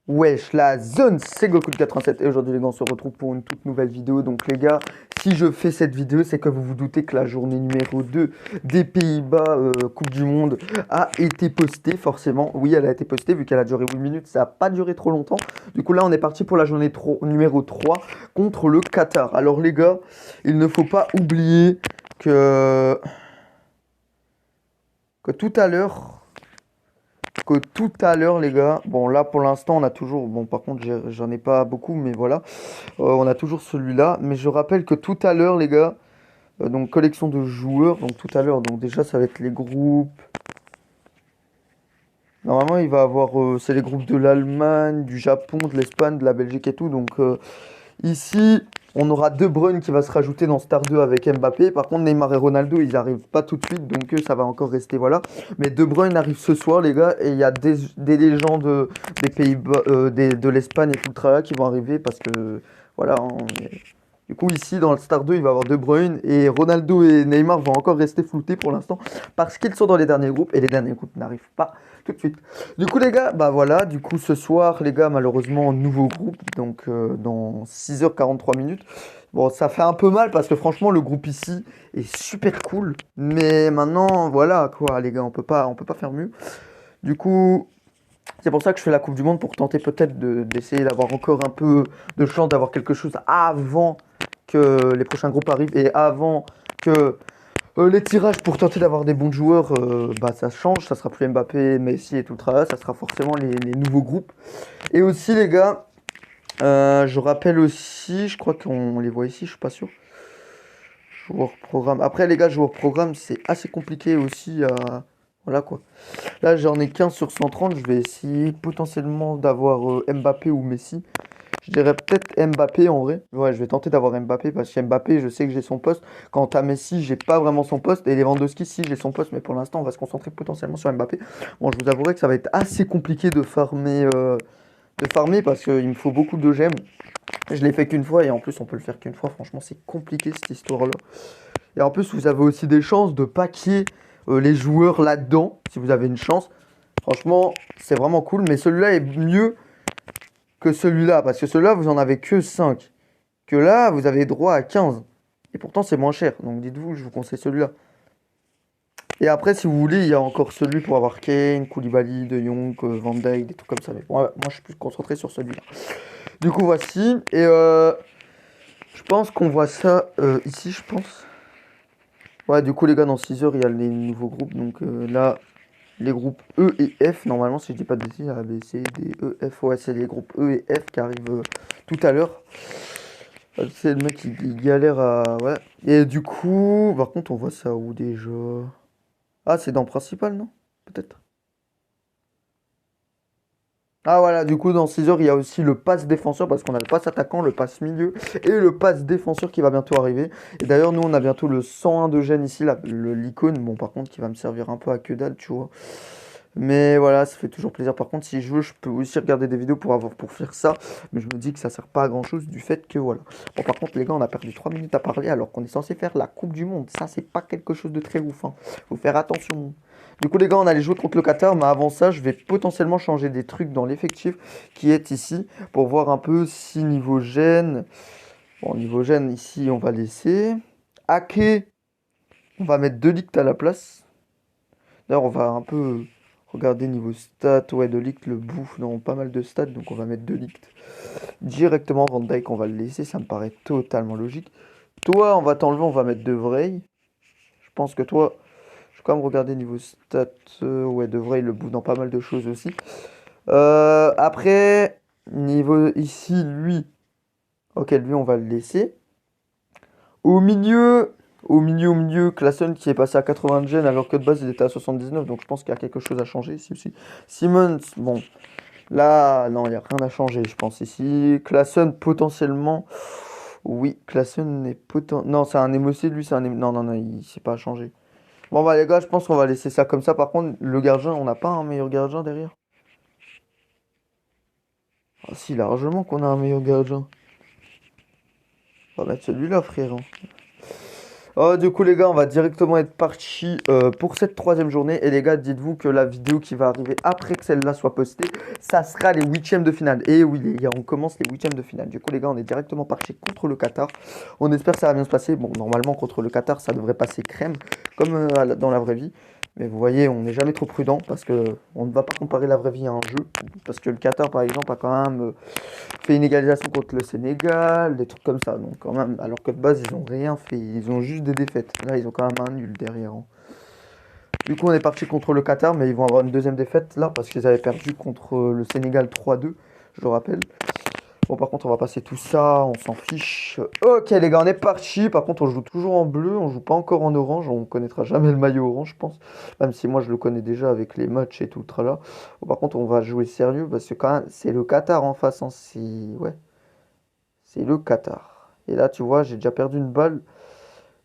Wesh, la zone, c'est Goku87 et aujourd'hui les gars on se retrouve pour une toute nouvelle vidéo. Donc les gars, si je fais cette vidéo, c'est que vous vous doutez que la journée numéro 2 des Pays-Bas Coupe du Monde a été postée forcément. Oui, elle a été postée vu qu'elle a duré 8 minutes, ça n'a pas duré trop longtemps. Du coup là on est parti pour la journée numéro 3 contre le Qatar. Alors les gars, il ne faut pas oublier que, que tout à l'heure... les gars, bon là pour l'instant on a toujours, bon par contre j'en ai pas beaucoup mais voilà, on a toujours celui-là, mais je rappelle que tout à l'heure les gars, donc collection de joueurs, donc tout à l'heure, donc déjà ça va être les groupes, normalement il va avoir, c'est les groupes de l'Allemagne, du Japon, de l'Espagne, de la Belgique et tout, donc ici, on aura De Bruyne qui va se rajouter dans Star 2 avec Mbappé. Par contre, Neymar et Ronaldo, ils n'arrivent pas tout de suite, donc ça va encore rester, voilà. Mais De Bruyne arrive ce soir, les gars, et il y a des légendes des Pays-Bas, de l'Espagne et tout le tralala qui vont arriver parce que, voilà. Du coup, ici, dans le Star 2, il va y avoir De Bruyne et Ronaldo et Neymar vont encore rester floutés pour l'instant parce qu'ils sont dans les derniers groupes et les derniers groupes n'arrivent pas tout de suite. Du coup, les gars, bah voilà, du coup, ce soir, les gars, malheureusement, nouveau groupe, donc dans 6h43 minutes. Bon, ça fait un peu mal parce que franchement, le groupe ici est super cool. Mais maintenant, voilà, quoi, les gars, on peut pas faire mieux. Du coup, c'est pour ça que je fais la Coupe du Monde pour tenter peut-être d'essayer d'avoir encore un peu de chance d'avoir quelque chose avant que les prochains groupes arrivent et avant que les tirages pour tenter d'avoir des bons joueurs, bah ça change, ça sera plus Mbappé, Messi et tout le travail, ça sera forcément les nouveaux groupes. Et aussi les gars, je rappelle aussi, je crois qu'on les voit ici, je suis pas sûr. Joueur programme. Après les gars, joueur programme, c'est assez compliqué aussi à... Voilà quoi. Là j'en ai 15 sur 130, je vais essayer potentiellement d'avoir Mbappé ou Messi. Je dirais peut-être Mbappé en vrai. Ouais, je vais tenter d'avoir Mbappé parce que Mbappé, je sais que j'ai son poste. Quant à Messi, j'ai pas vraiment son poste. Et Lewandowski, si j'ai son poste, mais pour l'instant, on va se concentrer potentiellement sur Mbappé. Bon, je vous avouerai que ça va être assez compliqué de farmer parce qu'il me faut beaucoup de gemmes. Je l'ai fait qu'une fois et en plus, on peut le faire qu'une fois. Franchement, c'est compliqué cette histoire-là. Et en plus, vous avez aussi des chances de paquer les joueurs là-dedans, si vous avez une chance. Franchement, c'est vraiment cool. Mais celui-là est mieux que celui-là, parce que celui-là, vous en avez que 5. Que là, vous avez droit à 15. Et pourtant, c'est moins cher. Donc dites-vous, je vous conseille celui-là. Et après, si vous voulez, il y a encore celui pour avoir Kane, Koulibaly, De Jong, Van Dijk, des trucs comme ça. Mais bon, ouais, moi, je suis plus concentré sur celui-là. Du coup, voici. Et je pense qu'on voit ça ici, je pense. Ouais, du coup, les gars, dans 6 heures, il y a les nouveaux groupes. Donc là, les groupes E et F, normalement, si je dis pas de bêtises, A, B, C, D, E, F. Ouais, c'est les groupes E et F qui arrivent tout à l'heure. C'est le mec il galère à... Ouais. Et du coup, par contre, on voit ça où déjà? Ah, c'est dans Principal, non? Peut-être. Ah voilà, du coup, dans 6 heures, il y a aussi le pass défenseur, parce qu'on a le pass attaquant, le pass milieu, et le pass défenseur qui va bientôt arriver. Et d'ailleurs, nous, on a bientôt le 101 de gêne ici, l'icône, bon, par contre, qui va me servir un peu à que dalle, tu vois. Mais voilà, ça fait toujours plaisir. Par contre, si je veux, je peux aussi regarder des vidéos pour faire ça. Mais je me dis que ça sert pas à grand chose du fait que voilà. Bon, par contre, les gars, on a perdu 3 minutes à parler alors qu'on est censé faire la Coupe du Monde. Ça, c'est pas quelque chose de très ouf, hein. Faut faire attention. Du coup, les gars, on allait jouer contre le Qatar. Mais avant ça, je vais potentiellement changer des trucs dans l'effectif qui est ici pour voir un peu si niveau gêne. Bon, niveau gêne, ici, on va laisser. Ake, on va mettre Delict à la place. D'ailleurs, on va un peu regarder niveau stats. Ouais, De Ligt le bouffe dans pas mal de stats, donc on va mettre De Ligt directement. Van Dijk, on va le laisser, ça me paraît totalement logique. Toi, on va t'enlever, on va mettre De Vrij. Je pense que toi, je vais quand même regarder niveau stats. Ouais, De Vrij le bouffe dans pas mal de choses aussi. Après, niveau ici, lui. Ok, lui, on va le laisser. Au milieu, au milieu, Klassen qui est passé à 80 de gêne alors que de base il était à 79, donc je pense qu'il y a quelque chose à changer ici aussi. Simmons, bon, là, non, il n'y a rien à changer, je pense ici. Klassen, potentiellement, oui, Klassen est non, c'est un émotionnel, lui, c'est un non, non, non, il sait pas changer. Bon, bah les gars, je pense qu'on va laisser ça comme ça. Par contre, le gardien, on n'a pas un meilleur gardien derrière? Ah si, largement qu'on a un meilleur gardien. On va mettre celui-là, frère, hein. Du coup, les gars, on va directement être parti pour cette troisième journée. Et les gars, dites-vous que la vidéo qui va arriver après que celle-là soit postée, ça sera les huitièmes de finale. Et oui, les gars, on commence les huitièmes de finale. Du coup, les gars, on est directement parti contre le Qatar. On espère que ça va bien se passer. Bon, normalement, contre le Qatar, ça devrait passer crème, comme dans la vraie vie. Mais vous voyez, on n'est jamais trop prudent parce que on ne va pas comparer la vraie vie à un jeu. Parce que le Qatar, par exemple, a quand même fait une égalisation contre le Sénégal, des trucs comme ça. Donc quand même, alors que de base, ils ont rien fait. Ils ont juste des défaites. Là, ils ont quand même un nul derrière, hein. Du coup, on est parti contre le Qatar, mais ils vont avoir une deuxième défaite là parce qu'ils avaient perdu contre le Sénégal 3-2, je le rappelle. Bon, par contre, on va passer tout ça, on s'en fiche. Ok, les gars, on est parti. Par contre, on joue toujours en bleu, on joue pas encore en orange. On connaîtra jamais le maillot orange, je pense. Même si moi, je le connais déjà avec les matchs et tout le tralala. Bon, par contre, on va jouer sérieux parce que quand même, c'est le Qatar en face, hein. Ouais, c'est le Qatar. Et là, tu vois, j'ai déjà perdu une balle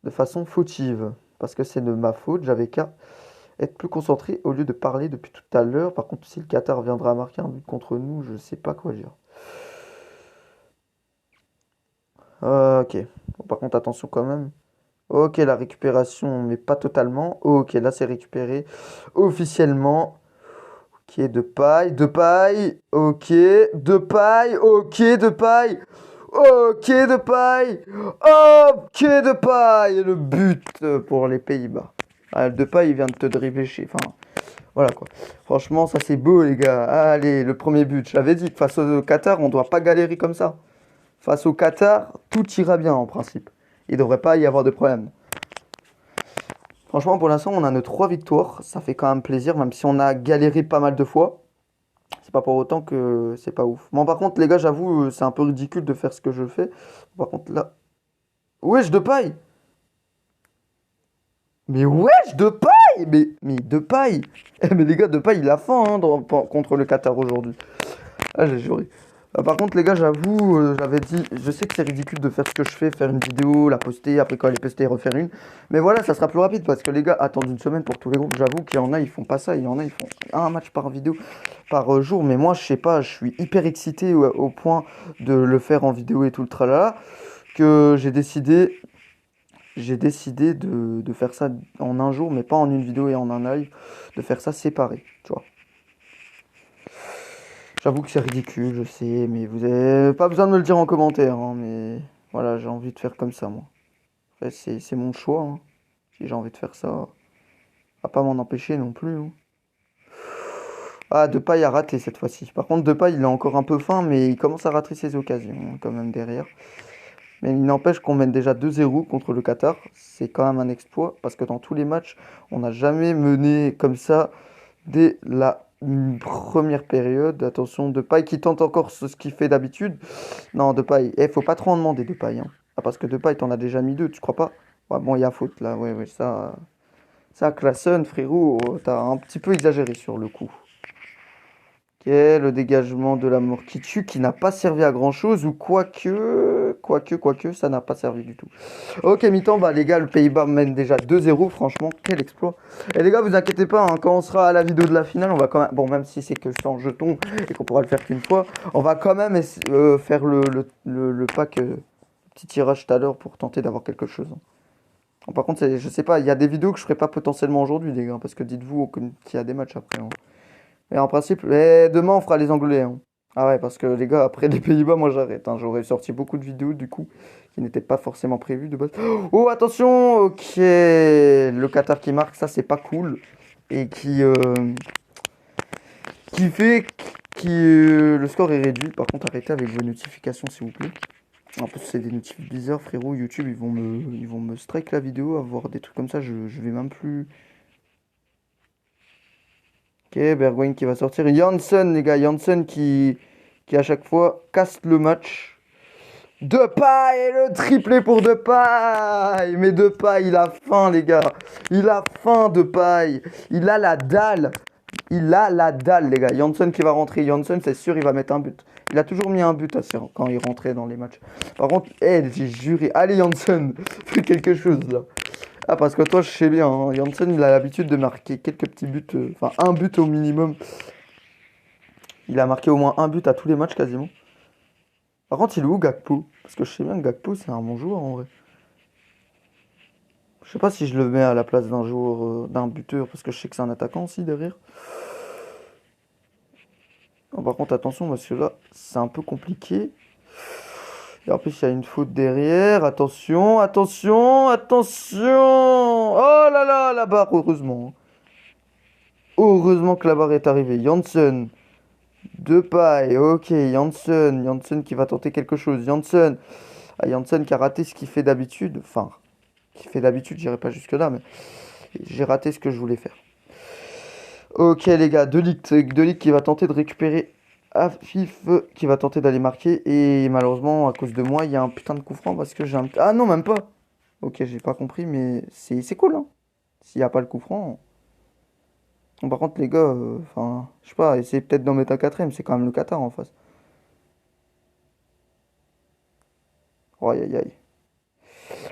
de façon fautive. Parce que c'est de ma faute, j'avais qu'à être plus concentré au lieu de parler depuis tout à l'heure. Par contre, si le Qatar viendra marquer un but contre nous, je sais pas quoi dire. Ok. Bon, par contre, attention quand même. Ok, la récupération, mais pas totalement. Ok, là, c'est récupéré officiellement. Ok, de paille, de paille. Ok, de paille. Ok, de paille. Ok, de paille. Ok, de paille. Et le but pour les Pays-Bas. Ah, de paille, il vient de te dribbler chez. Enfin, voilà quoi. Franchement, ça c'est beau, les gars. Allez, le premier but. J'avais dit que face au Qatar, on doit pas galérer comme ça. Face au Qatar, tout ira bien en principe. Il ne devrait pas y avoir de problème. Franchement, pour l'instant, on a nos 3 victoires. Ça fait quand même plaisir, même si on a galéré pas mal de fois. C'est pas pour autant que c'est pas ouf. Bon, par contre, les gars, j'avoue, c'est un peu ridicule de faire ce que je fais. Par contre, là. Wesh, de paille! Mais wesh, de paille! Mais de paille! Mais les gars, de paille, il a faim hein, contre le Qatar aujourd'hui. Ah, j'ai juré. Par contre, les gars, j'avoue, j'avais dit, je sais que c'est ridicule de faire ce que je fais, faire une vidéo, la poster, après quand elle est postée, refaire une. Mais voilà, ça sera plus rapide parce que les gars attendent une semaine pour tous les groupes. J'avoue qu'il y en a, ils font pas ça. Il y en a, ils font un match par vidéo, par jour. Mais moi, je sais pas, je suis hyper excité au point de le faire en vidéo et tout le tralala, que j'ai décidé de faire ça en un jour, mais pas en une vidéo et en un live, de faire ça séparé, tu vois. J'avoue que c'est ridicule, je sais, mais vous avez pas besoin de me le dire en commentaire, hein, mais voilà, j'ai envie de faire comme ça, moi. Après, c'est mon choix, hein. Si j'ai envie de faire ça, à pas m'en empêcher non plus, hein. Ah, Depay a raté cette fois-ci. Par contre, Depay, il est encore un peu fin, mais il commence à rater ses occasions, hein, quand même, derrière. Mais il n'empêche qu'on mène déjà 2-0 contre le Qatar. C'est quand même un exploit, parce que dans tous les matchs, on n'a jamais mené comme ça dès la première période. Attention, Depay qui tente encore ce qu'il fait d'habitude. Non, Depay, faut pas trop en demander, Depay, hein. Ah, parce que Depay, t'en as déjà mis deux, tu crois pas? Ouais, bon, il y a faute là, ouais, ouais, ça, Classen, frérot, t'as un petit peu exagéré sur le coup. Ok, le dégagement de la mort qui tue, qui n'a pas servi à grand chose, ou quoique, ça n'a pas servi du tout. Ok, mi-temps, bah les gars, le Pays-Bas mène déjà 2-0, franchement, quel exploit. Et les gars, vous inquiétez pas, hein, quand on sera à la vidéo de la finale, on va quand même, bon, même si c'est que 100 jetons et qu'on pourra le faire qu'une fois, on va quand même faire le pack, petit tirage tout à l'heure pour tenter d'avoir quelque chose, hein. Bon, par contre, je sais pas, il y a des vidéos que je ferai pas potentiellement aujourd'hui, les gars, parce que dites-vous qu'il y a des matchs après, hein. Et en principe, demain on fera les Anglais, hein. Ah ouais, parce que les gars, après les Pays-Bas, moi j'arrête, hein. J'aurais sorti beaucoup de vidéos du coup qui n'étaient pas forcément prévues de base. Oh attention, ok, le Qatar qui marque, ça c'est pas cool et qui fait le score est réduit. Par contre, arrêtez avec vos notifications s'il vous plaît. En plus, c'est des notifs bizarres, frérot. YouTube, ils vont me strike la vidéo, avoir des trucs comme ça. Je vais même plus. Ok, Bergwijn qui va sortir. Janssen, les gars, Janssen qui à chaque fois casse le match. Depay et le triplé pour Depay. Mais Depay, il a faim, les gars. Il a faim, Depay. Il a la dalle. Il a la dalle, les gars. Janssen qui va rentrer. Janssen, c'est sûr, il va mettre un but. Il a toujours mis un but quand il rentrait dans les matchs. Par contre, j'ai juré. Allez, Janssen, fais quelque chose là. Ah, parce que toi, je sais bien, hein, Janssen, il a l'habitude de marquer quelques petits buts, enfin un but au minimum. Il a marqué au moins un but à tous les matchs quasiment. Par contre, il est où Gakpo? Parce que je sais bien que Gakpo, c'est un bon joueur en vrai. Je sais pas si je le mets à la place d'un joueur, d'un buteur, parce que je sais que c'est un attaquant aussi derrière. Oh, par contre, attention, parce que là, c'est un peu compliqué. Et en plus, il y a une faute derrière. Attention, attention, attention! Oh là là, la barre, heureusement. Heureusement que la barre est arrivée. Janssen, Depay, ok, Janssen, Janssen qui va tenter quelque chose. Janssen, ah, Janssen qui a raté ce qu'il fait d'habitude. Enfin, qui fait d'habitude, j'irai pas jusque-là, mais j'ai raté ce que je voulais faire. Ok, les gars, De Ligt qui va tenter de récupérer Afif, qui va tenter d'aller marquer. Et malheureusement, à cause de moi, il y a un putain de coup franc parce que j'ai un. Ah non, même pas! Ok, j'ai pas compris, mais c'est cool, hein. S'il n'y a pas le coup franc. Bon, par contre, les gars, enfin, je sais pas, essayez peut-être d'en mettre un quatrième, c'est quand même le Qatar en face. Oh, aïe aïe aïe.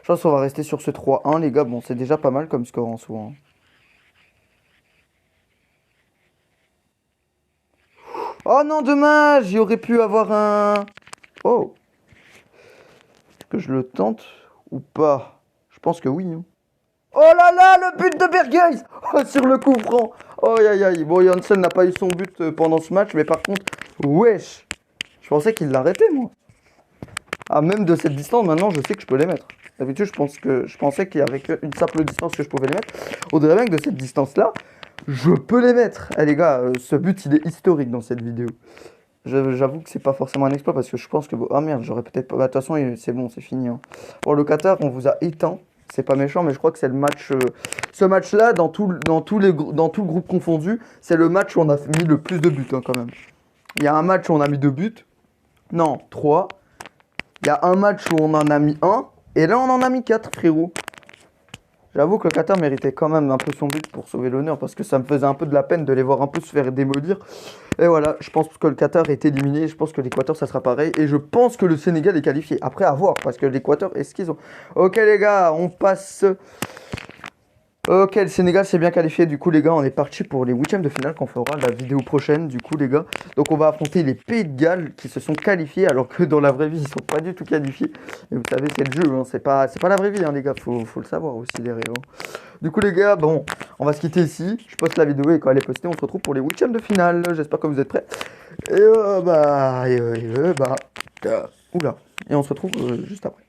Je pense qu'on va rester sur ce 3-1, les gars. Bon, c'est déjà pas mal comme score en soi, hein. Oh non, dommage! J'aurais pu avoir un. Oh! Est-ce que je le tente ou pas? Je pense que oui, hein. Oh là là, le but de Berghuis! Oh, sur le coup franc! Oh aïe aïe. Bon, Janssen n'a pas eu son but pendant ce match, mais par contre, wesh! Je pensais qu'il l'arrêtait, moi. Ah, même de cette distance, maintenant, je sais que je peux les mettre. D'habitude, je pensais qu'avec une simple distance que je pouvais les mettre. On dirait bien que de cette distance-là, je peux les mettre. Eh les gars, ce but, il est historique dans cette vidéo. J'avoue que c'est pas forcément un exploit parce que je pense que... Ah merde, j'aurais peut-être pas... Bah, de toute façon, c'est bon, c'est fini, hein. Bon, le Qatar, on vous a éteint. C'est pas méchant, mais je crois que c'est le match... Ce match-là, dans tout le groupe confondu, c'est le match où on a mis le plus de buts, hein, quand même. Il y a un match où on a mis 2 buts. Non, 3. Il y a un match où on en a mis 1. Et là, on en a mis 4, frérot. J'avoue que le Qatar méritait quand même un peu son but pour sauver l'honneur. Parce que ça me faisait un peu de la peine de les voir un peu se faire démolir. Et voilà, je pense que le Qatar est éliminé. Je pense que l'Équateur, ça sera pareil. Et je pense que le Sénégal est qualifié. Après, à voir. Parce que l'Équateur, est-ce qu'ils ont... Ok, les gars, on passe... Ok, le Sénégal s'est bien qualifié. Du coup, les gars, on est parti pour les huitièmes de finale qu'on fera la vidéo prochaine. Du coup, les gars, donc on va affronter les Pays de Galles qui se sont qualifiés alors que dans la vraie vie, ils sont pas du tout qualifiés. Et vous savez, c'est le jeu, hein. C'est pas la vraie vie, hein, les gars. Faut le savoir aussi, les réels. Du coup, les gars, bon, on va se quitter ici. Je poste la vidéo et quand elle est postée, on se retrouve pour les huitièmes de finale. J'espère que vous êtes prêts. Et oula. Et on se retrouve juste après.